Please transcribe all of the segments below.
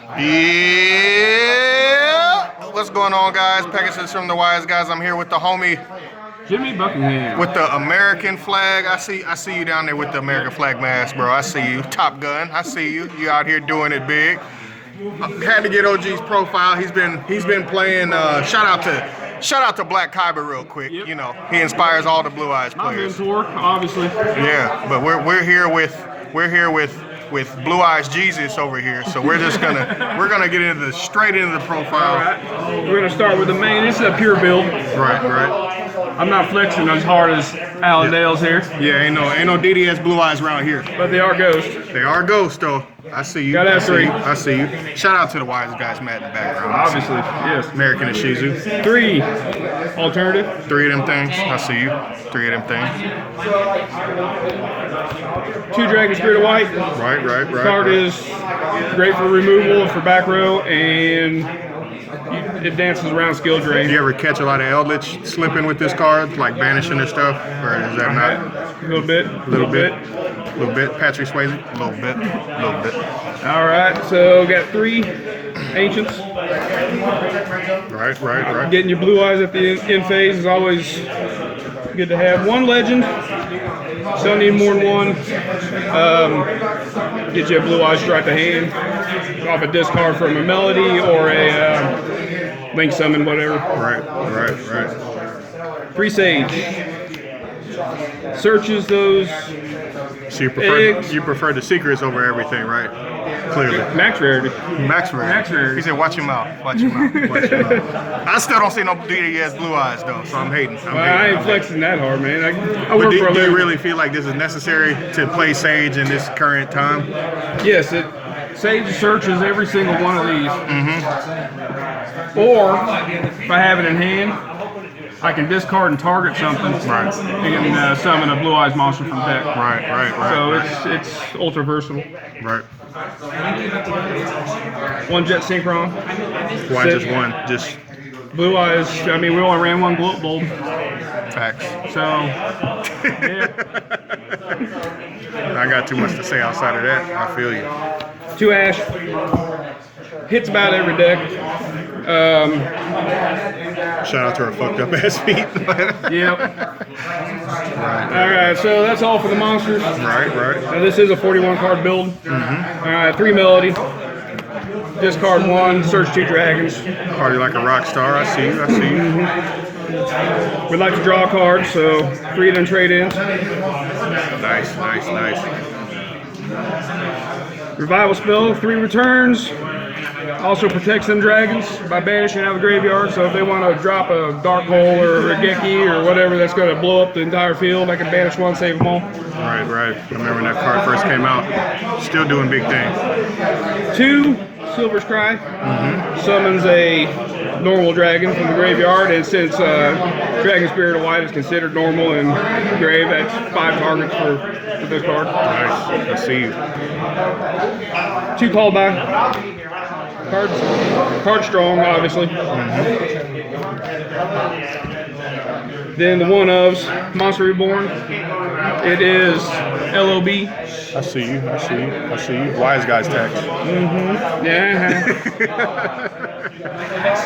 Yeah. What's going on, guys? Pegasus from the Wise Guys. I'm here with the homie Jimmy Buckingham with the American flag. I see you down there with the American flag mask, bro. I see you. Top Gun. I see you. You out here doing it big. Had to get OG's profile. He's been playing. Shout out to Black Kyber real quick. Yep. You know, he inspires all the Blue Eyes My players. mentor, obviously. Yeah, but we're here with Blue Eyes Jesus over here. So we're gonna get straight into the profile. All right. We're gonna start with the main. This is a pure build. Right. I'm not flexing as hard as Alan Dale's here, Yeah, ain't no DDS Blue Eyes around here. but they are ghost. They are ghosts though. I see you. Gotta have three. I see you. Shout out to the Wise Guys Matt in the background. Obviously, yes. American and Shizu. 3 alternative. 3 of them things. I see you. 3 of them things. 2 Dragon Spirit of White. Right. Card is great for removal, for back row, and it dances around skill drain. Do you ever catch a lot of Eldritch slipping with this card, like banishing and stuff, or is that not? A little bit. Patrick Swayze. A little bit. All right. So got 3 ancients. Right. Getting your Blue Eyes at the end phase is always good to have. 1 legend. Don't need more than 1. Get you a Blue Eyes strike to hand off a discard from a melody or a link summon, whatever. Right. 3 Sage. Searches those. So you prefer the secrets over everything, right? Clearly. Max rarity. Max rarity. He said, watch your mouth. I still don't see no DDS Blue Eyes though, so I'm hating. I ain't flexing that hard, man. I But work do for a you living. really feel like this is necessary to play Sage in this current time? Yes, Sage searches every single one of these. Mm-hmm. Or if I have it in hand, I can discard and target something. Right. And summon a Blue Eyes monster from deck. Right. So it's ultra versatile. Right. 1 Jet Synchron. Why just one? Just Blue Eyes. I mean, we only ran 1 Gloat Bulb. facts. So, yeah. I got too much to say outside of that. I feel you. 2 Ash. Hits about every deck. Shout out to her fucked up ass feet. Yep. Right. All right, so that's all for the monsters. Right. Now this is a 41 card build. All right, 3 melody. Discard 1, search 2 dragons. Party like a rock star. I see you. We'd like to draw a card, so 3 of them trade ins. Nice. Revival spell, 3 returns. Also protects them dragons by banishing out of the graveyard. So if they want to drop a Dark Hole or a Geki or whatever that's going to blow up the entire field, I can banish 1, save them all. Right. I remember when that card first came out. Still doing big things. 2 Silver's Cry summons a normal dragon from the graveyard, and since Dragon Spirit of White is considered normal in grave, that's 5 targets for this card. Nice. I see you. 2 called by. Card strong, obviously. Then the 1-ofs, Monster Reborn. It is LOB. I see you. Wise Guys tax. Yeah.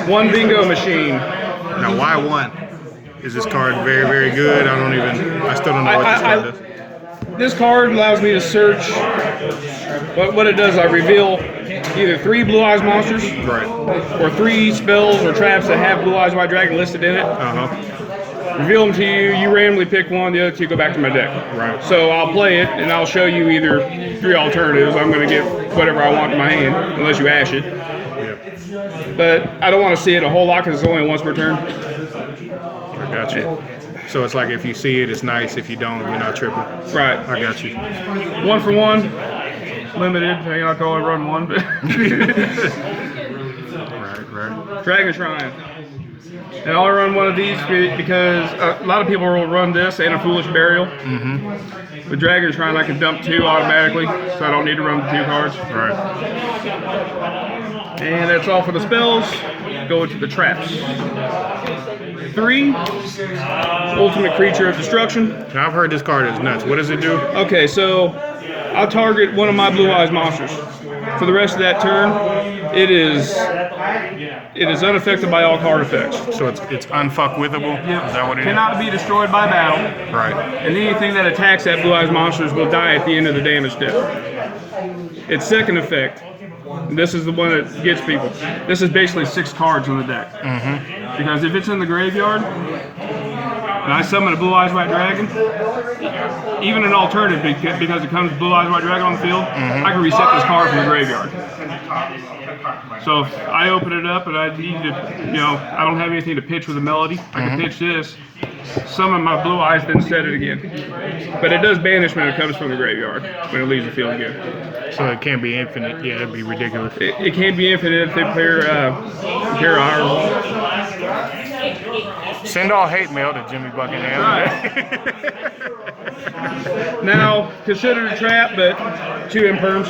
1 bingo machine. Now, why 1? Is this card very, very good? I still don't know what this card does. This card allows me to search. What it does, I reveal either 3 Blue Eyes monsters, Right. or 3 spells or traps that have Blue Eyes White Dragon listed in it. Reveal them to you. You randomly pick 1. The other 2 go back to my deck. Right. So I'll play it, and I'll show you either 3 alternatives. I'm going to get whatever I want in my hand, unless you ash it. Yep. But I don't want to see it a whole lot because it's only once per turn. I got you. So it's like if you see it, it's nice. If you don't, you're not tripping. Right. I got you. 1 for 1. Limited. I can only run 1. But Right. Dragon Shrine. And I'll run 1 of these because a lot of people will run this and a Foolish Burial. With Dragon Shrine, I can dump 2 automatically, so I don't need to run the 2 cards. Right. And that's all for the spells. Go into the traps. 3, Ultimate Creature of Destruction. Now, I've heard this card is nuts. What does it do? Okay, so I'll target one of my Blue Eyes monsters. for the rest of that turn, it is unaffected by all card effects. So it's unfuckwithable? Yep. Is that what it is? Cannot be destroyed by battle. Right. And anything that attacks that Blue Eyes monsters will die at the end of the damage step. Its second effect, and this is the one that gets people. This is basically 6 cards on the deck. Because if it's in the graveyard, and I summon a Blue Eyes White Dragon, even an alternative, because it comes Blue Eyes White Dragon on the field, I can reset this card from the graveyard. So if I open it up and I need to, I don't have anything to pitch with a melody, I can pitch this, summon my Blue Eyes, then set it again. But it does banish when it comes from the graveyard, when it leaves the field again. So it can't be infinite. Yeah, that'd be ridiculous. It can't be infinite if they play ours. Send all hate mail to Jimmy Buckingham. Right. Now, consider it a trap, but 2 imperms.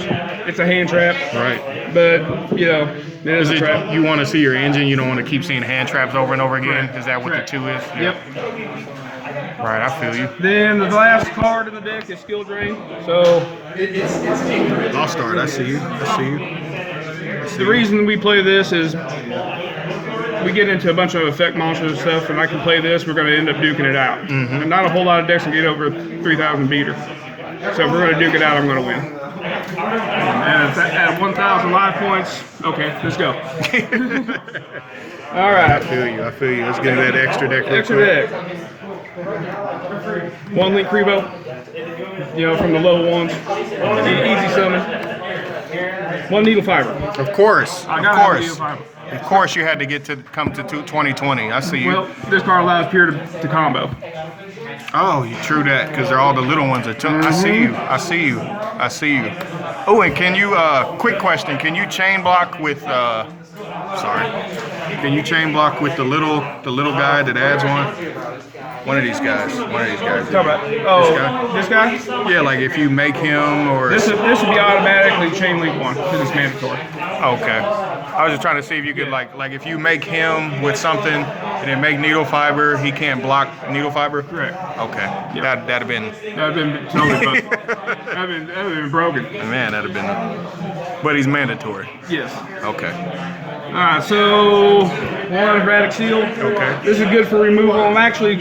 It's a hand trap. Right. But, it is a trap. You want to see your engine, you don't want to keep seeing hand traps over and over again? Correct. Is that what Correct. the 2 is? Yep. Right, I feel you. Then the last card in the deck is Skill Drain. So, I'll start. I see you. the reason we play this is we get into a bunch of effect monsters and stuff, and I can play this, we're going to end up duking it out. And not a whole lot of decks can get over 3,000 beater. So if we're going to duke it out, I'm going to win. And at 1,000 live points, okay, let's go. All right. I feel you. Let's get that extra deck. Extra deck. 1 Link Rebo, from the low ones. Easy summon. 1 Needle Fiber. Of course. I got a Needle Fiber. Of course, you had to come to 2020. I see you. Well, this card allows Pure to combo. Oh, you true that, because they're all the little ones. I see you. Oh, and can you, quick question, can you chain block with, can you chain block with the little guy that adds one? One of these guys. Talk about, this guy? Yeah, like if you make him or... This would be automatically chain link 1, because it's mandatory. Okay. I was just trying to see if you could, like if you make him with something and then make needle fiber, he can't block needle fiber? Correct. Okay. Yep. That'd have been... That'd been totally busted. That'd have been broken. Man, that'd have been... But he's mandatory. Yes. Okay. Alright, so 1 Erratic Seal. Okay. This is good for removal. I'm actually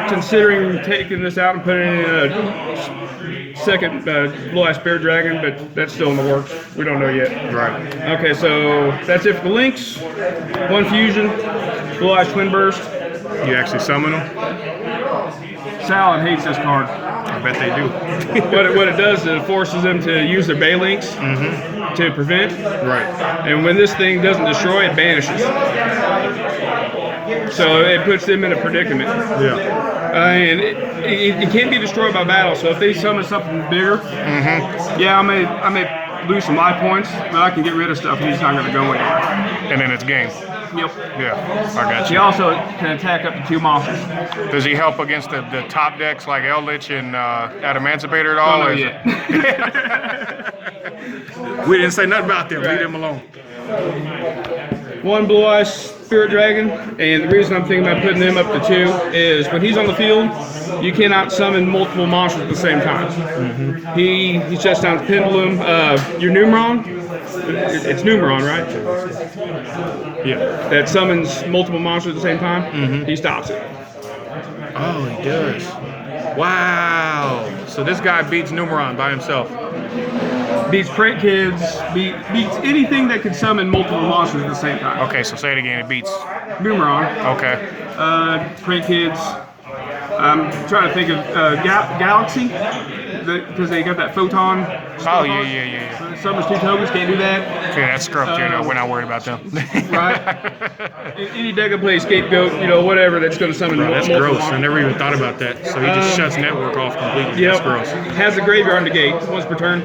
considering taking this out and putting in a second Blue Eye Spirit Dragon, but that's still in the works. We don't know yet. Right. Okay, so that's it for the links. 1 Fusion, Blue Eye Twin Burst. You actually summon him? Salad hates this card. I bet they do. What it does is it forces them to use their Bay Links to prevent. Right. And when this thing doesn't destroy, it banishes. So it puts them in a predicament. Yeah. And it can't be destroyed by battle. So if they summon something bigger, yeah, I may lose some life points, but I can get rid of stuff and he's not going to go anywhere. And then it's game. Yep. Yeah, I got He you. also can attack up to 2 monsters. Does he help against the top decks like Eldritch and Adamantipator at all? Don't know or is yet. We didn't say nothing about them. Leave them alone. 1 Blue Eye Spirit Dragon, and the reason I'm thinking about putting them up to 2 is when he's on the field, you cannot summon multiple monsters at the same time. He shuts down Pendulum. Your Numeron, it's Numeron, right? Yeah. That summons multiple monsters at the same time. He stops it. Oh, he does. Wow. So this guy beats Numeron by himself. Beats Print Kids, beats anything that can summon multiple monsters at the same time. Okay, so say it again. It beats. Numeron, Okay. Print Kids. I'm trying to think of Galaxy, because they got that photon. Oh, yeah. Summons 2 tokens, can't do that. Okay, that's scrubbed. We're not worried about them. Right. Any deck can play Scapegoat, whatever that's going to summon That's multiple gross. I monsters. never even thought about that. So he just shuts network off completely. Yep. That's gross. Has the graveyard negate once per turn.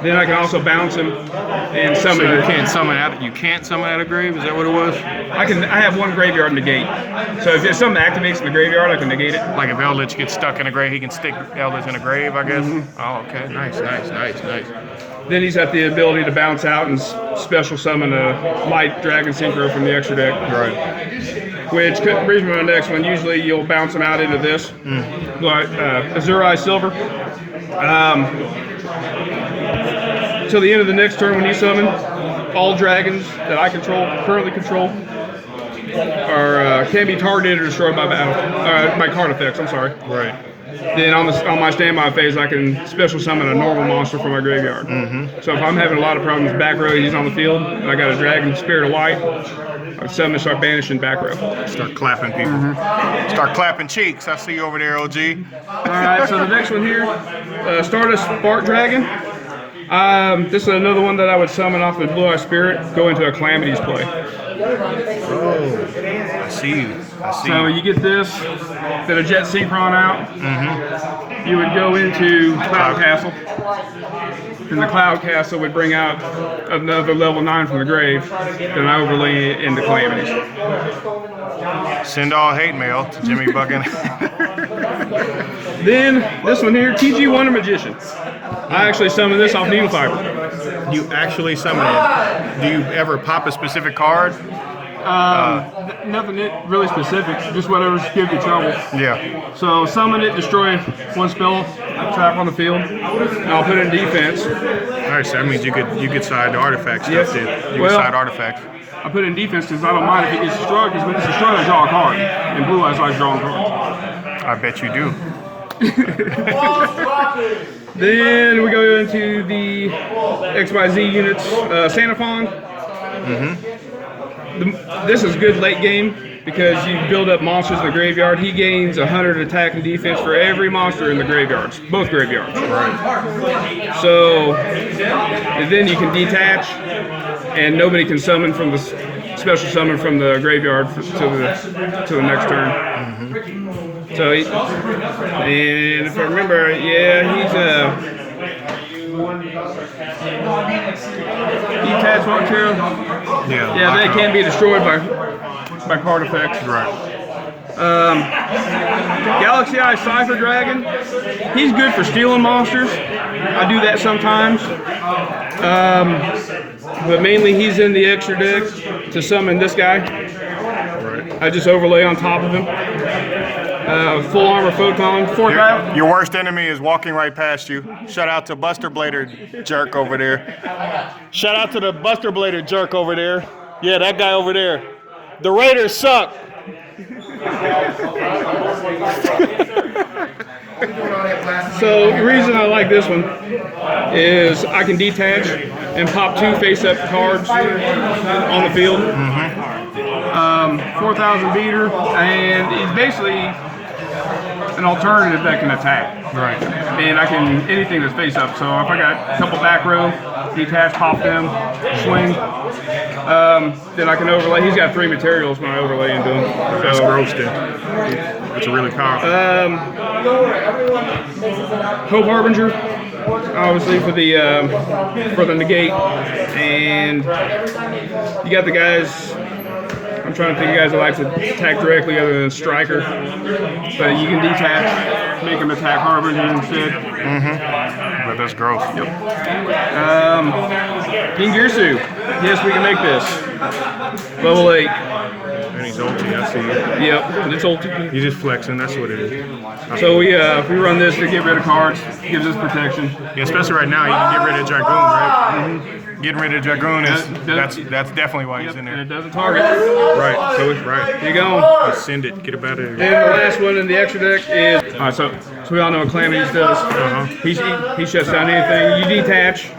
Then I can also bounce him and summon. So you can't summon out. You can't summon out of grave. Is that what it was? I have 1 graveyard negate. So if something activates in the graveyard, I can negate it. Like if Eldritch gets stuck in a grave, he can stick Eldritch in a grave, I guess. Oh, okay. Nice. Then he's got the ability to bounce out and special summon a light dragon synchro from the extra deck. Right. Which brings me to the next one. Usually you'll bounce them out into this. Like Azure Eye Silver. till the end of the next turn when you summon, all dragons that I currently control, can be targeted or destroyed by battle, by card effects. I'm sorry. Right. Then on my standby phase, I can special summon a normal monster from my graveyard. So if I'm having a lot of problems back row, he's on the field, and I got a Dragon Spirit of White, I summon and start banishing back row. Start clapping people. Start clapping cheeks. I see you over there, OG. Alright, so the next one here, Stardust Spark Dragon. This is another one that I would summon off the Blue Eye Spirit, go into a Calamities play. Oh, I see you. I see So you. you get this, then a Jet Synchron out. You would go into Cloud Castle, and the Cloud Castle would bring out another level 9 from the grave, then I overlay it into Calamities. Send all hate mail to Jimmy Buckingham. Then this one here, TG Wonder Magician. I actually summoned this off Needle Fiber. You actually summon it. Do you ever pop a specific card? Nothing really specific, just whatever's give you trouble. Yeah. So summon it, destroy one spell trap on the field, and I'll put it in defense. Alright, so that means you could side the artifact stuff. Yes. Too. You Well- could side artifact. I put it in defense because I don't mind if it gets destroyed, because when it's destroyed, I draw a card. And Blue Eyes likes drawing cards. I bet you do. Then we go into the XYZ units, Sanafon. This is good late game because you build up monsters in the graveyard. He gains 100 attack and defense for every monster in the graveyards, both graveyards. Right. So, and then you can detach, and nobody can summon from the special summon from the graveyard to the next turn. So, and if I remember, yeah, he's detach won't kill. Yeah, they can be destroyed by card effects. Right. Galaxy Eye Cypher Dragon. He's good for stealing monsters. I do that sometimes. But mainly he's in the extra deck to summon this guy. Right. I just overlay on top of him. Full armor photon. Your worst enemy is walking right past you. Shout out to Buster Blader jerk over there. Shout out to the Buster Blader jerk over there. Yeah, that guy over there. The Raiders suck. So the reason I like this one is I can detach and pop 2 face-up cards on the field. 4,000 beater, and he's basically an alternative that can attack. Right. And I can anything that's face up. So if I got a couple back row, detach, pop them, swing, then I can overlay. He's got 3 materials when I overlay into him. That's gross, dude. That's really powerful. Hope Harbinger, obviously for the negate, and you got the guys. I'm trying to think of guys that like to attack directly other than Striker, but you can detach, make them attack Harbinger instead. But that's gross. Yep. King Girsu. Yes, we can make this. Level 8. And he's ulti, I see you. Yep, and it's ulti. He's just flexing, that's what it is. So we run this to get rid of cards, gives us protection. Yeah, especially right now, you can get rid of Dragoon, right? Getting rid of Dragoon that's definitely why he's in And there. it doesn't target. Right, so it's right. Here you go. Just send it, get it out of And there. the last one in the extra deck is, alright, so we all know what Calamities does. He shuts down anything. You detach,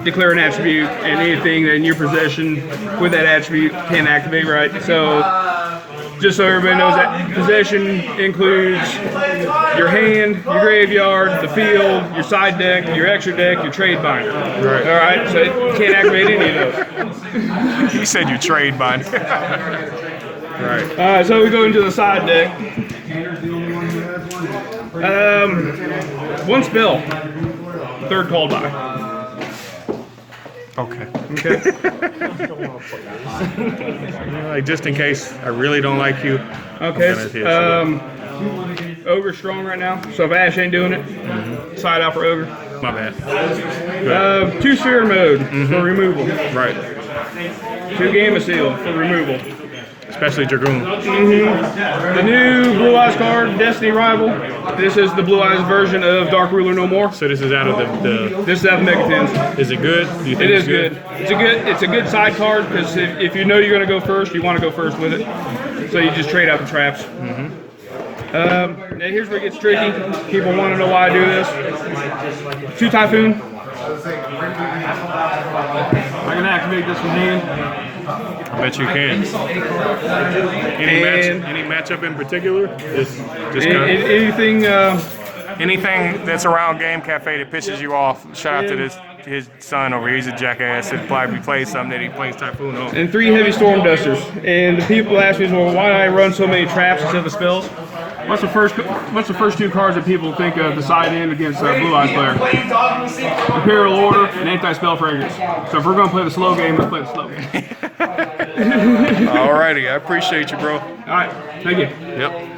declare an attribute, and anything in your possession with that attribute can activate, right? So, just so everybody knows, that possession includes your hand, your graveyard, the field, your side deck, your extra deck, your trade binder. Right. Alright, so you can't activate any of those. He said you trade bind. Right. Alright, so we go into the side deck. One spell. Third called by. Okay. Okay. Like, just in case I really don't like you. Okay. I'm gonna hit Ogre strong right now. So if Ash ain't doing it, side out for Ogre. My bad. 2 sphere mode for removal. Right. 2 Gamma Seal for removal. especially Dragoon. The new Blue Eyes card, Destiny Rival. This is the Blue Eyes version of Dark Ruler No More. So this is out of the This is out of Megatins. is it good? Do you think It is it's good. It's a good side card because if you know you're going to go first, you want to go first with it. So you just trade out the traps. Now here's where it gets tricky. People want to know why I do this. 2 Typhoon. I can activate this from hand. I bet you can. Any matchup in particular? Just Anything. anything that's around Game Cafe that pisses you off. Shout out to his son over here. He's a jackass. If probably plays something that he plays Typhoon on. And 3 Heavy Storm Dusters. And the people ask me, well, why do I run so many traps instead of spells? What's the first 2 cards that people think of to side in against Blue Eyes player? Imperial Order and Anti-Spell Fragrance. So if we're going to play the slow game, let's play the slow game. Alrighty, I appreciate you, bro. All right, thank you. Yep.